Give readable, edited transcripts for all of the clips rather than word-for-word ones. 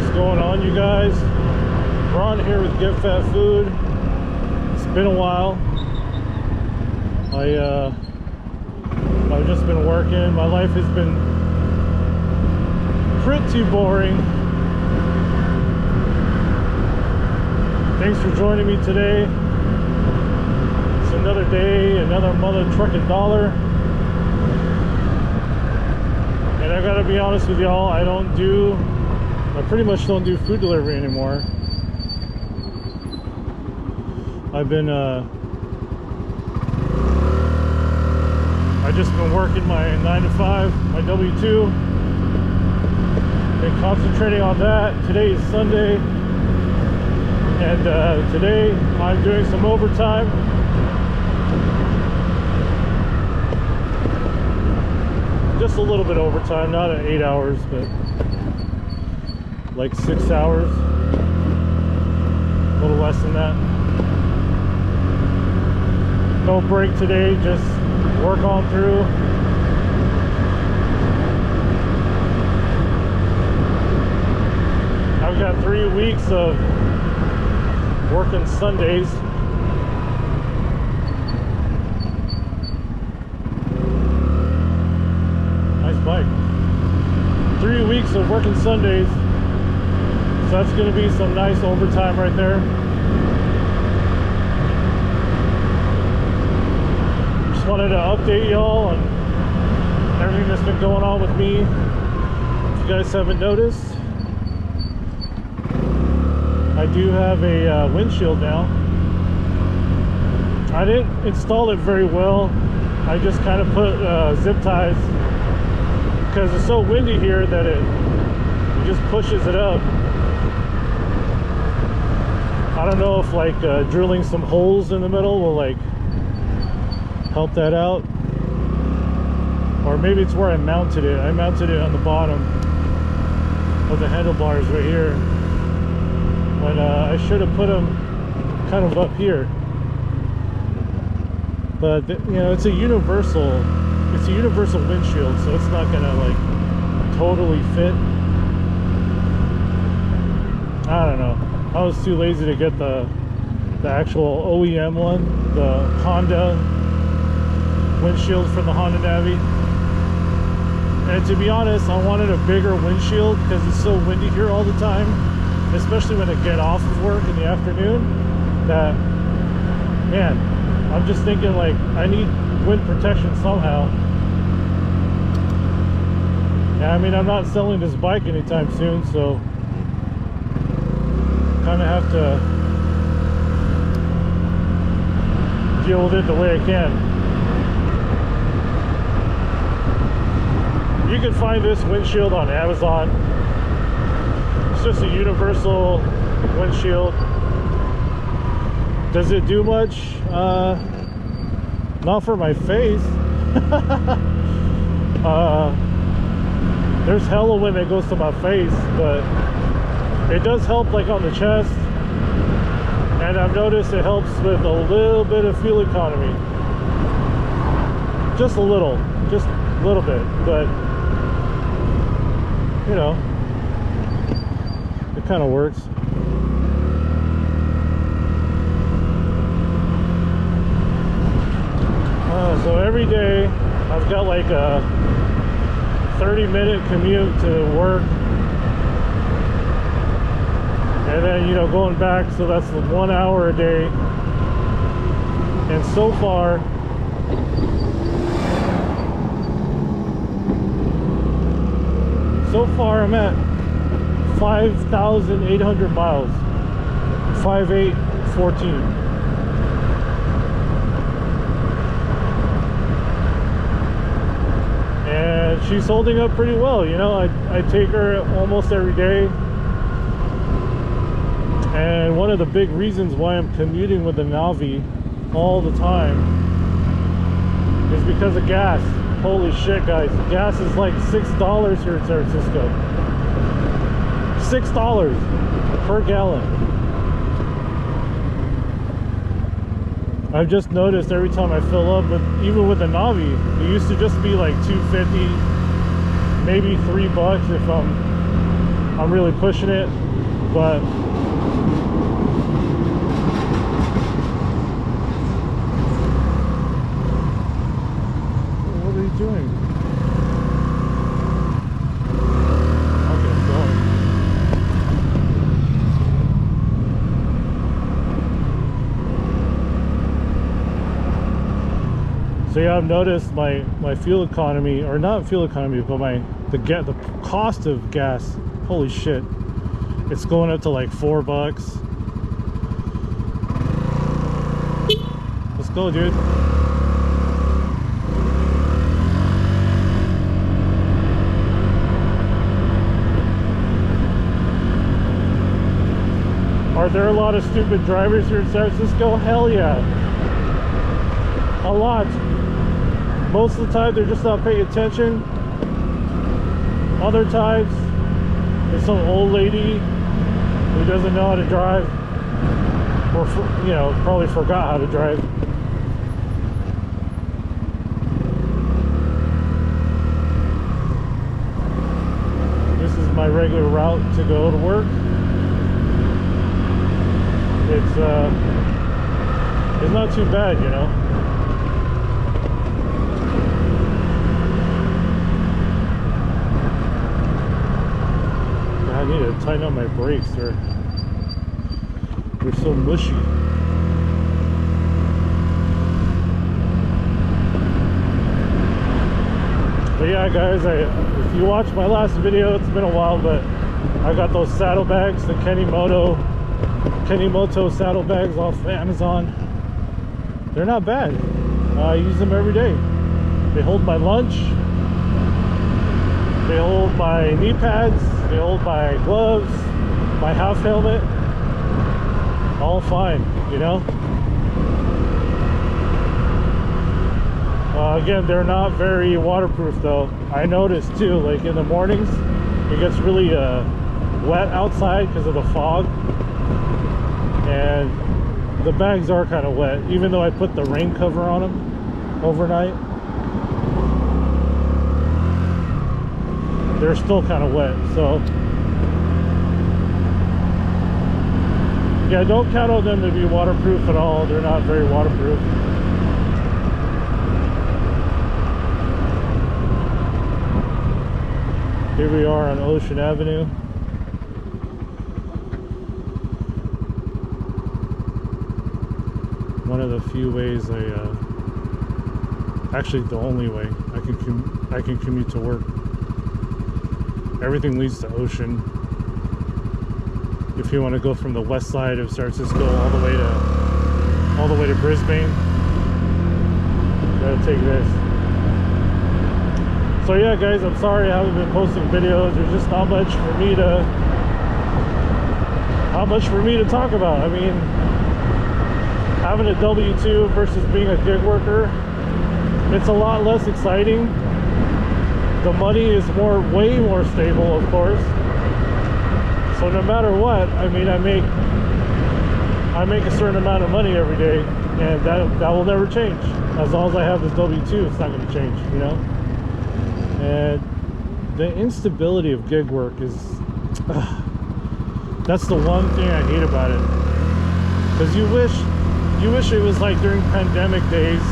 is going on, you guys? Ron here with Get Phat Food. It's been a while. I've just been working. My life has been pretty boring. Thanks for joining me today. It's another day, another mother trucking dollar. And I gotta be honest with y'all, I pretty much don't do food delivery anymore. I've just been working my 9 to 5, my W-2. Been concentrating on that. Today is Sunday, and today I'm doing some overtime. Just a little bit overtime, not at 8 hours, but like 6 hours, a little less than that. No break today, just work on through. I've got 3 weeks of working Sundays. Nice bike. 3 weeks of working Sundays. So that's going to be some nice overtime right there. Just wanted to update y'all on everything that's been going on with me. If you guys haven't noticed, I do have a windshield now. I didn't install it very well. I just kind of put zip ties because it's so windy here that it just pushes it up. I don't know if like drilling some holes in the middle will like help that out, or maybe it's where I mounted it. I mounted it on the bottom of the handlebars right here, when I should have put them kind of up here. But you know, it's a universal windshield, so it's not gonna like totally fit. I don't know. I was too lazy to get the actual OEM one, the Honda windshield from the Honda Navi. And to be honest, I wanted a bigger windshield because it's so windy here all the time, especially when I get off of work in the afternoon. That, man, I'm just thinking like I need wind protection somehow. Yeah, I mean, I'm not selling this bike anytime soon, so kind of have to deal with it the way I can. You can find this windshield on Amazon. It's just a universal windshield. Does it do much? Not for my face. There's hella wind that goes to my face, but it does help like on the chest, and I've noticed it helps with a little bit of fuel economy. Just a little bit, but you know, it kind of works. So every day I've got like a 30-minute commute to work, and then, you know, going back, so that's 1 hour a day. And so far I'm at 5,800 miles. 5,814. And she's holding up pretty well, you know. I take her almost every day. And one of the big reasons why I'm commuting with the Navi all the time is because of gas. Holy shit, guys. Gas is like $6 here in San Francisco. $6 per gallon. I've just noticed every time I fill up, even with the Navi, it used to just be like $2.50, maybe $3 if I'm I'm really pushing it, but what are you doing? Okay, I'm going. So yeah, I've noticed my fuel economy, or not fuel economy, but the cost of gas. Holy shit, it's going up to like $4. Let's go, dude. Are there a lot of stupid drivers here in San Francisco? Hell yeah. A lot. Most of the time they're just not paying attention. Other times there's some old lady who doesn't know how to drive, or you know, probably forgot how to drive. This is my regular route to go to work. It's not too bad, you know. I need to tighten up my brakes. They're so mushy. But yeah, guys, if you watched my last video, it's been a while, but I got those saddlebags, the Kenimoto saddlebags off Amazon. They're not bad. I use them every day. They hold my lunch, they hold my knee pads, they hold my gloves, my half helmet, all fine, you know. Again, they're not very waterproof though. I noticed too, like in the mornings it gets really wet outside because of the fog, and the bags are kind of wet, even though I put the rain cover on them overnight. They're still kind of wet, so yeah, don't count on them to be waterproof at all. They're not very waterproof. Here we are on Ocean Avenue. One of the few ways actually the only way I can commute to work. Everything leads to Ocean. If you want to go from the west side of San Francisco all the way to Brisbane, you gotta take this. So yeah, guys, I'm sorry I haven't been posting videos. There's just not much for me to talk about. I mean, having a W-2 versus being a gig worker, it's a lot less exciting. The money is way more stable, of course. So no matter what, I mean, I make a certain amount of money every day, and that will never change. As long as I have this W-2, it's not going to change, you know. And the instability of gig work is that's the one thing I hate about it. Because you wish it was like during pandemic days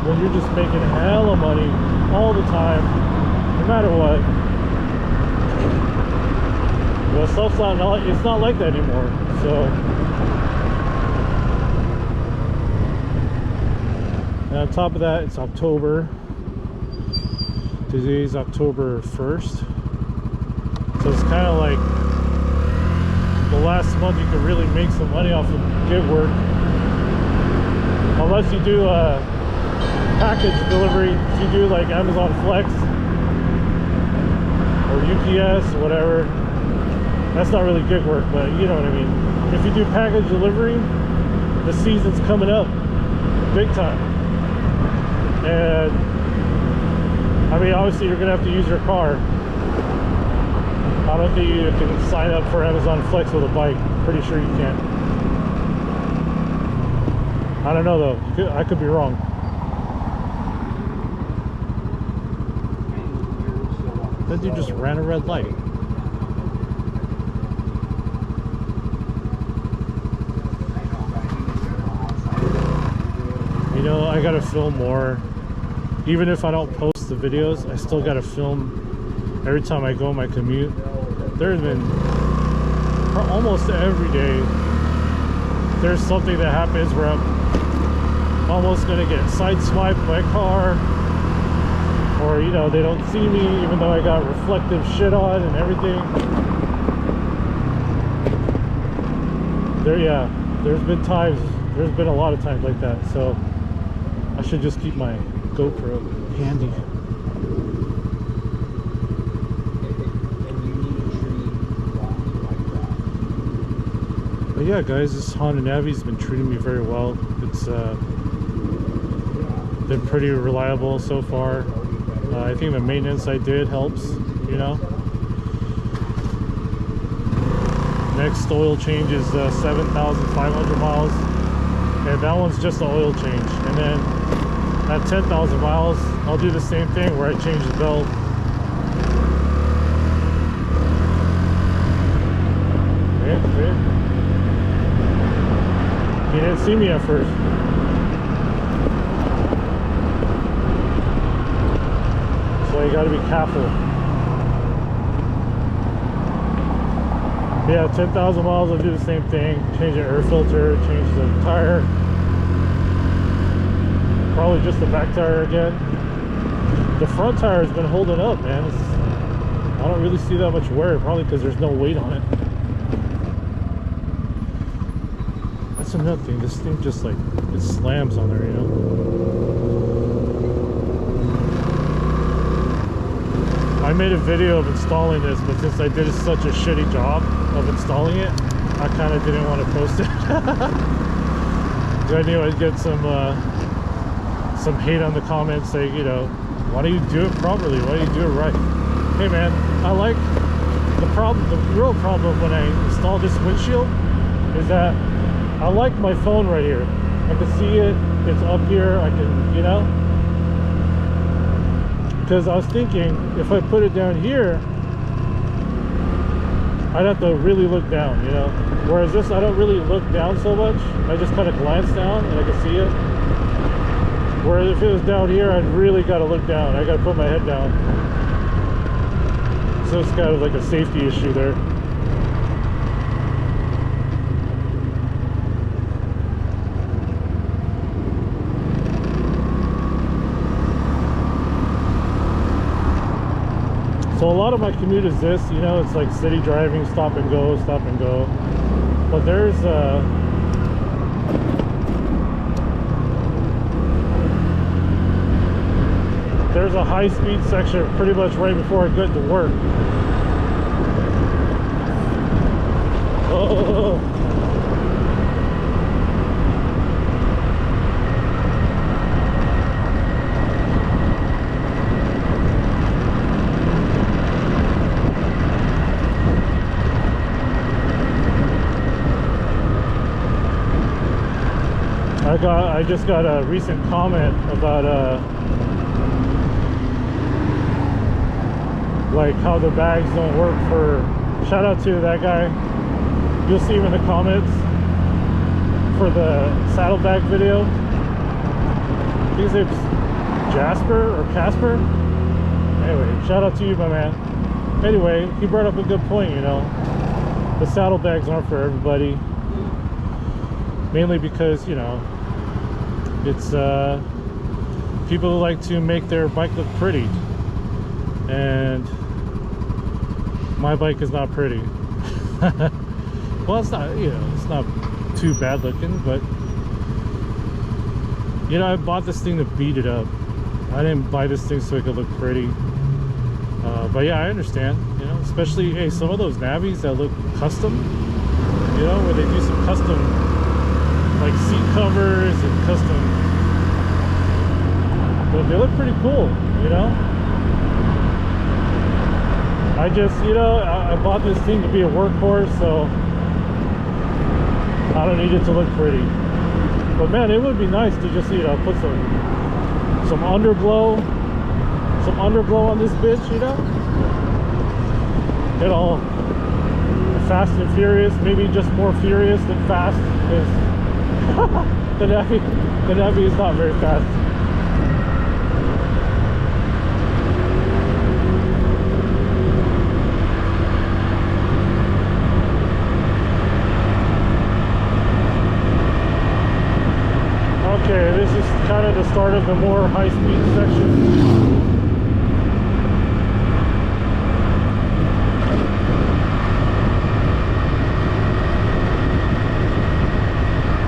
when you're just making hella money all the time, no matter what. Well, stuff's it's not like that anymore. So, and on top of that, it's October. Today's October 1st. So it's kind of like the last month you can really make some money off of gig work. Unless you do package delivery, if you do like Amazon Flex or UPS, whatever, that's not really gig work, but you know what I mean. If you do package delivery, the season's coming up big time, and I mean, obviously you're gonna have to use your car. I don't think you can sign up for Amazon Flex with a bike. Pretty sure you can't. I don't know though. I could be wrong. That dude just ran a red light. know, I gotta film more. Even if I don't post the videos, I still gotta film every time I go on my commute. There's been almost every day there's something that happens where I'm almost gonna get sideswiped by a car, or you know, they don't see me even though I got reflective shit on and everything. There's been a lot of times like that, so I should just keep my GoPro handy. But yeah, guys, this Honda Navi's been treating me very well. It's been pretty reliable so far. I think the maintenance I did helps, you know. Next oil change is 7,500 miles, and that one's just the oil change. And then at 10,000 miles, I'll do the same thing where I change the belt. Okay. He didn't see me at first. So you gotta be careful. Yeah, 10,000 miles, I'll do the same thing. Change the air filter, change the tire. Probably just the back tire again. The front tire has been holding up, man. I don't really see that much wear, probably because there's no weight on it. That's another thing. This thing just like, it slams on there, you know? I made a video of installing this, but since I did such a shitty job of installing it, I kind of didn't want to post it. I knew I'd get some hate on the comments saying, you know, why do you do it properly? Why do you do it right? Hey man, I like the real problem when I install this windshield is that I like my phone right here. I can see it, it's up here, I can, you know. Because I was thinking, if I put it down here, I'd have to really look down, you know. Whereas this, I don't really look down so much. I just kind of glance down and I can see it. Whereas if it was down here, I'd really got to look down. I got to put my head down. So it's kind of like a safety issue there. So a lot of my commute is this, you know, it's like city driving, stop and go, stop and go. But there's a high-speed section pretty much right before I get to work. Oh. I just got a recent comment about like how the bags don't work for, shout out to that guy, you'll see him in the comments for the saddlebag video. I think his name's Jasper or Casper. Anyway, shout out to you, my man. Anyway, he brought up a good point, you know, the saddlebags aren't for everybody, mainly because, you know, it's people who like to make their bike look pretty, and my bike is not pretty. Well, it's not, you know, it's not too bad looking, but you know, I bought this thing to beat it up. I didn't buy this thing so it could look pretty. But yeah, I understand, you know, especially, hey, some of those Navis that look custom, you know, where they do some custom like seat covers and custom, but they look pretty cool, you know. I just, you know, I bought this thing to be a workhorse, so I don't need it to look pretty. But man, it would be nice to just, you know, put some underglow on this bitch, you know. Get all fast and furious, maybe just more furious than fast, because The Navi is not very fast. Okay, this is kind of the start of the more high-speed section.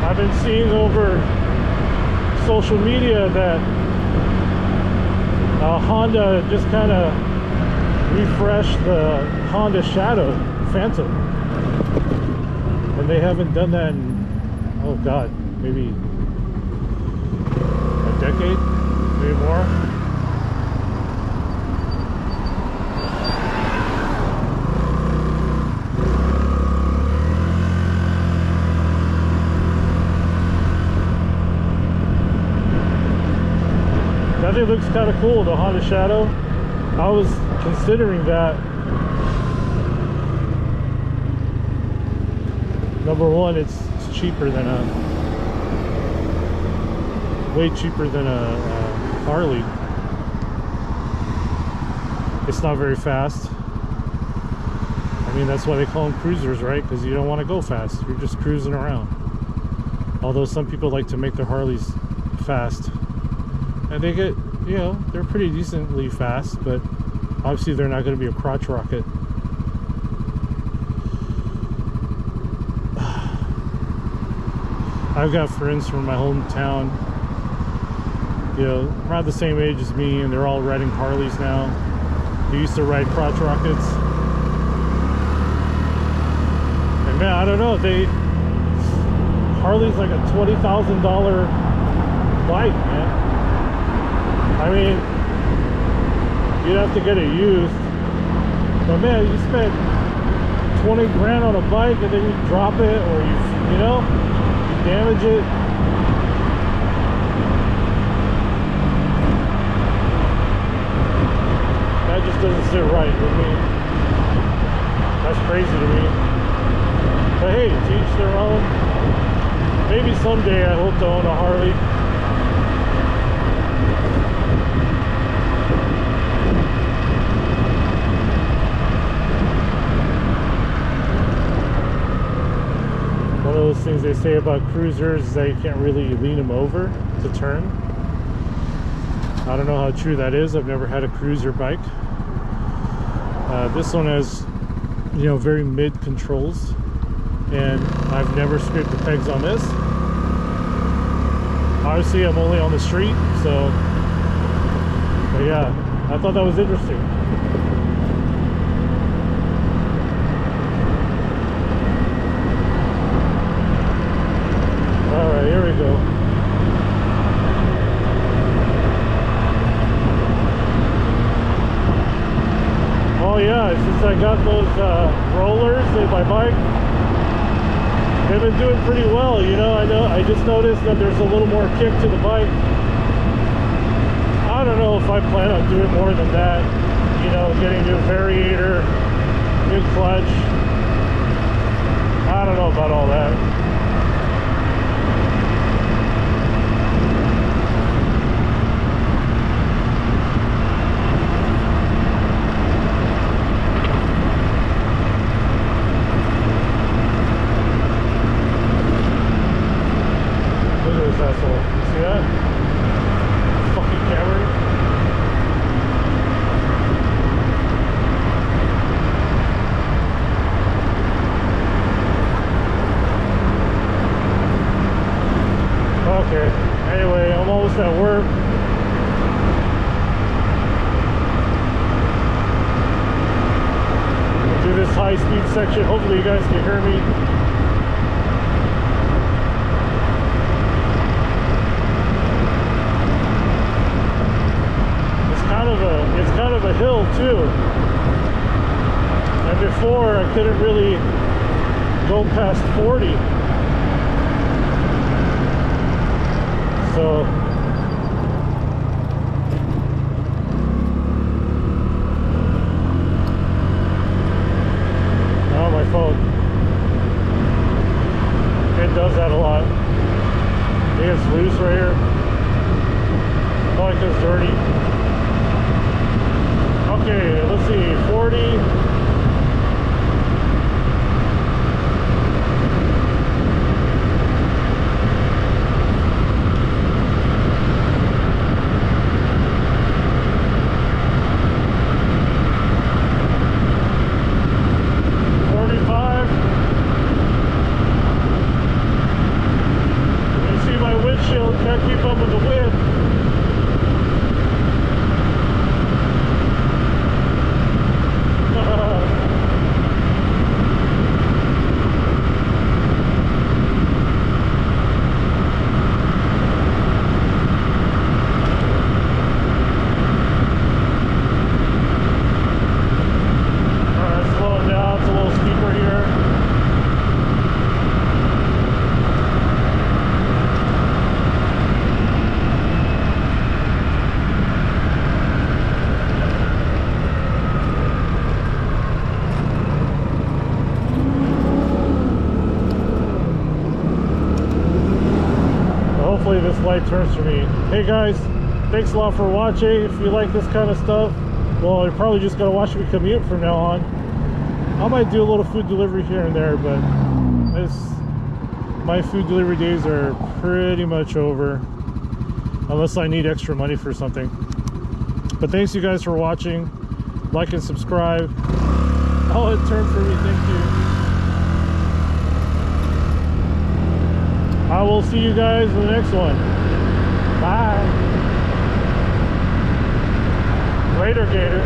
I've been seeing over social media that Honda just kind of refreshed the Honda Shadow Phantom, and they haven't done that in, oh god, maybe a decade, maybe more. That thing looks kind of cool, the Honda Shadow. I was considering that. Number one, it's cheaper than way cheaper than a Harley. It's not very fast. I mean, that's why they call them cruisers, right? Because you don't want to go fast. You're just cruising around. Although some people like to make their Harleys fast. And they get, you know, they're pretty decently fast, but obviously they're not going to be a crotch rocket. I've got friends from my hometown, you know, around the same age as me, and they're all riding Harleys now. They used to ride crotch rockets. And man, I don't know, Harley's like a $20,000 bike, man. I mean, you'd have to get it used, but man, you spend 20 grand on a bike and then you drop it, or you know, you damage it. That just doesn't sit right with me. That's crazy to me. But hey, teach their own. Maybe someday I hope to own a Harley. One of those things they say about cruisers is that you can't really lean them over to turn. I don't know how true that is. I've never had a cruiser bike. This one has, you know, very mid controls, and I've never scraped the pegs on this. Obviously, I'm only on the street, so, but yeah, I thought that was interesting. Alright, here we go. Oh yeah, since I got those rollers in my bike, they've been doing pretty well, you know. I just noticed that there's a little more kick to the bike. I don't know if I plan on doing more than that, you know, getting new variator, new clutch. I don't know about all that. Asshole. You see that? Fucking camera. Okay. Anyway, I'm almost at work. We'll do this high-speed section. Hopefully you guys can hear me. It's kind of a hill too, and before I couldn't really go past 40, so oh, my phone, it does that a lot. loose right here. I like this dirty. Okay, let's see, 40. Can't keep up with the wind. Alright, slowing down. It's a little steeper here. Hopefully this light turns for me. Hey guys, thanks a lot for watching. If you like this kind of stuff, well, you're probably just gonna watch me commute from now on. I might do a little food delivery here and there, but my food delivery days are pretty much over, unless I need extra money for something. But thanks you guys for watching. Like and subscribe. Oh, it turned for me. Thank you. I will see you guys in the next one. Bye. Later, Gators.